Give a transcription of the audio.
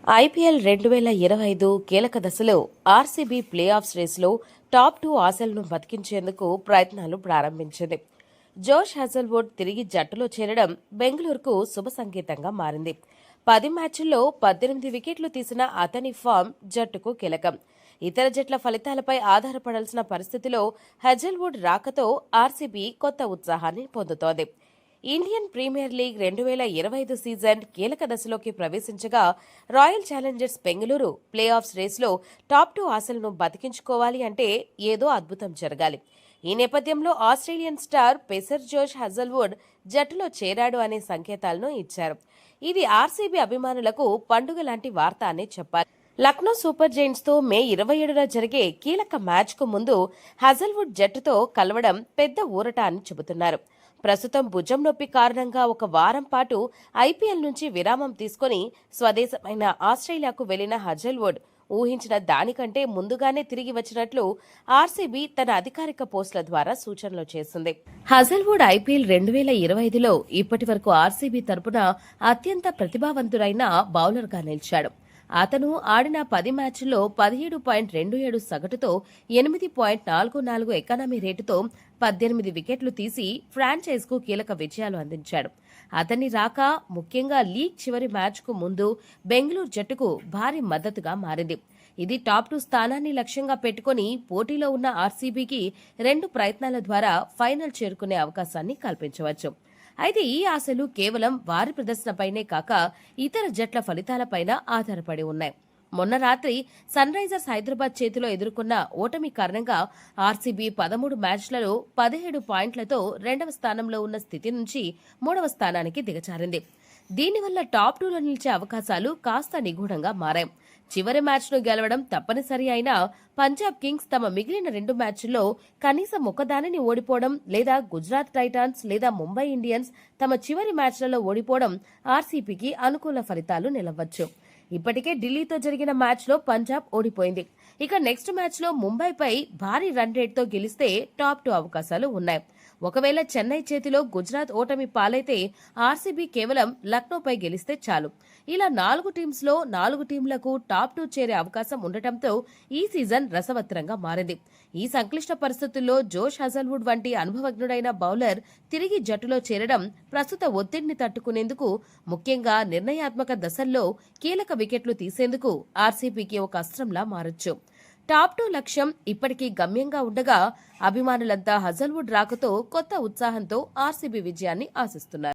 IPL 2025 కీలక దశలో RCB play offs రేసులో టాప్ 2 ఆశలను బతికించేందుకు ప్రయత్నాలు ప్రారంభించింది. జోష్ హజల్వుడ్ తిరిగి జట్టులో చేరడం బెంగళూరుకు శుభ సంకేతంగా మారింది. 10 మ్యాచ్ల్లో 18 వికెట్లు తీసిన అతని ఫామ్ జట్టుకు కీలకం. ఇతర జట్ల ఫలితాలపై ఆధారపడాల్సిన పరిస్థితిలో హజల్వుడ్ రాకతో ఆర్సీబీ కొత్త ఉత్సాహాన్ని పొందుతోంది. ఇండియన్ ప్రీమియర్ లీగ్ 2025 సీజన్ కీలక దశలోకి ప్రవేశించగా royal challengers Bengaluru play offs రేసులో టాప్ 2 ఆశలను బతికించుకోవాలి అంటే ఏదో అద్భుతం జరగాలి. ఈ నేపథ్యంలో Australian star pacer Josh Hazlewood జట్టులో చేరాడు అనే సంకేతాలను ఇచ్చారు. ఇది ఆర్సీబీ అభిమానులకు పండుగ లాంటి వార్త అనే చెప్పాలి. లక్నో సూపర్ జైంట్స్ తో మే 27న జరిగే కీలక మ్యాచ్ కు ముందు హజల్వుడ్ జట్టుతో కలవడం పెద్ద ఊరట అని చెబుతున్నారు. ప్రస్తుతం భుజం నొప్పి కారణంగా ఒక వారం పాటు ఐపీఎల్ నుంచి విరామం తీసుకుని స్వదేశమైన ఆస్ట్రేలియాకు వెళ్లిన హజల్వుడ్ ఊహించిన దానికంటే ముందుగానే తిరిగి వచ్చినట్లు ఆర్సీబీ తన అధికారిక పోస్టుల ద్వారా సూచనలు చేసింది. హజల్వుడ్ ఐపీఎల్ 2025లో ఇప్పటి వరకు ఆర్సీబీ తరపున అత్యంత ప్రతిభావంతుడైన బౌలర్గా నిలిచాడు. అతను ఆడిన 10 మ్యాచ్ల్లో 17.27 సగటుతో 8.44 ఎకానమీ రేటుతో 18 వికెట్లు తీసి ఫ్రాంచైజ్కు కీలక విజయాలు అందించాడు. అతని రాక ముఖ్యంగా లీగ్ చివరి మ్యాచ్కు ముందు బెంగళూరు జట్టుకు భారీ మద్దతుగా మారింది. ఇది టాప్ 2 స్థానాన్ని లక్ష్యంగా పెట్టుకుని పోటీలో ఉన్న ఆర్సీబీకి 2 ప్రయత్నాల ద్వారా ఫైనల్ చేరుకునే అవకాశాన్ని కల్పించవచ్చు. అయితే ఈ ఆశలు కేవలం వారి ప్రదర్శనపైనే కాక ఇతర జట్ల ఫలితాలపైన ఆధారపడి ఉన్నాయి. మొన్న రాత్రి సన్ రైజర్స్ హైదరాబాద్ చేతిలో ఎదుర్కొన్న ఓటమి కారణంగా ఆర్సీబీ 13 మ్యాచ్లలో 17 పాయింట్లతో 2వ స్థానంలో ఉన్న స్థితి నుంచి 3వ స్థానానికి దిగజారింది. దీనివల్ల టాప్ 2లో నిలిచే అవకాశాలు కాస్త నిగూఢంగా మారాయి. చివరి మ్యాచ్ను గెలవడం తప్పనిసరి అయినా పంజాబ్ కింగ్స్ తమ మిగిలిన 2 మ్యాచ్ల్లో కనీసం ఒకదానిని ఓడిపోవడం లేదా గుజరాత్ టైటాన్స్ లేదా ముంబై ఇండియన్స్ తమ చివరి మ్యాచ్లలో ఓడిపోవడం ఆర్సీబీకి అనుకూల ఫలితాలు నిలవచ్చు. ఇప్పటికే ఢిల్లీతో జరిగిన మ్యాచ్లో పంజాబ్ ఓడిపోయింది. ఇక నెక్స్ట్ మ్యాచ్లో ముంబైపై భారీ రన్ రేట్తో గెలిస్తే టాప్ 2 అవకాశాలు ఉన్నాయి. ఒకవేళ చెన్నై చేతిలో గుజరాత్ ఓటమి పాలైతే ఆర్సీబీ కేవలం లక్నోపై గెలిస్తే చాలు. ఇలా 4 టీమ్స్లో 4 టీంలకు టాప్ 2 చేరే అవకాశం ఉండటంతో ఈ సీజన్ రసవత్తరంగా మారింది. ఈ సంక్లిష్ట పరిస్థితుల్లో జోష్ హజల్వుడ్ వంటి అనుభవజ్ఞుడైన బౌలర్ తిరిగి జట్టులో చేరడం ప్రస్తుత ఒత్తిడిని తట్టుకునేందుకు, ముఖ్యంగా నిర్ణయాత్మక దశల్లో కీలక వికెట్లు తీసేందుకు ఆర్సీబీకి ఒక అస్త్రంలా మారొచ్చు. టాప్ 2 లక్ష్యం ఇప్పటికీ గమ్యంగా ఉండగా అభిమానులంతా హజల్వుడ్ రాకతో కొత్త ఉత్సాహంతో ఆర్సీబీ విజయాన్ని ఆశిస్తున్నారు.